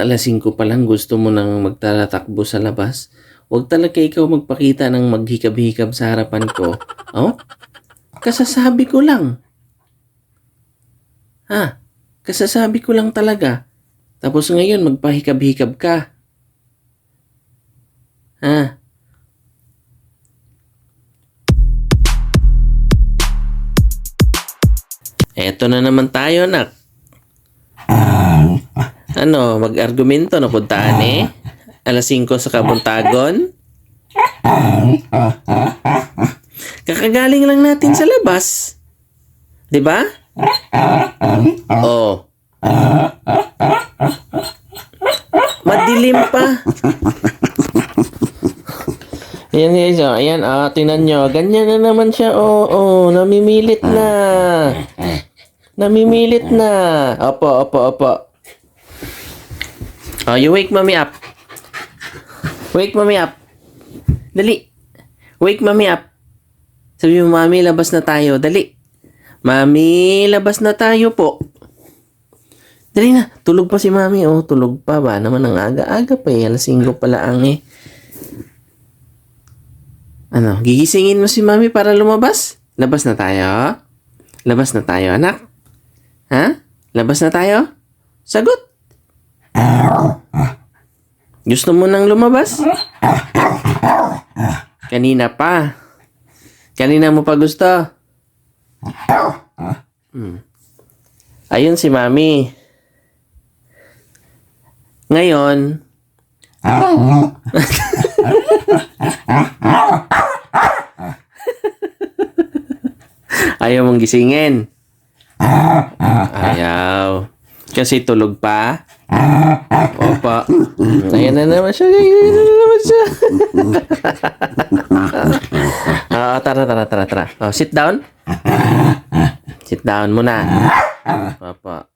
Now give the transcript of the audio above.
Alas 5 pa lang gusto mo nang magtatakbo sa labas. Huwag talaga ikaw magpakita ng maghikab-hikab sa harapan ko. Oh? Kasasabi ko lang. Ha? Kasasabi ko lang talaga. Tapos ngayon magpahikab-hikab ka. Ha? Eto na naman tayo, nak. Ano, mag-argumento na puntaan eh? Alas 5 sa kabuntagon? Kakagaling lang natin sa labas. 'Di ba? Oh. Madilim pa. Ayan, ayan, tingnan nyo. Ganyan na naman siya. Oo, namimilit na. Namimilit na. Opo. Oh, you wake mommy up. Wake mommy up. Dali. Wake mommy up. Sabi mo, mami, labas na tayo. Dali. Mami, labas na tayo po. Dali na. Tulog pa si mami. Oh, tulog pa ba? Naman ang aga-aga pa eh. Alas 5 pala ang eh. Ano, gigisingin mo si mami para lumabas? Labas na tayo? Labas na tayo, anak? Ha? Labas na tayo? Sagot! Gusto mo nang lumabas? Kanina pa. Kanina mo pa gusto? Ayun si mami. Ngayon, ayaw mong gisingin. Ayaw. Kasi tulog pa. Opa. Ayan na naman siya. Tara. Oh, sit down. Sit down muna. Opa.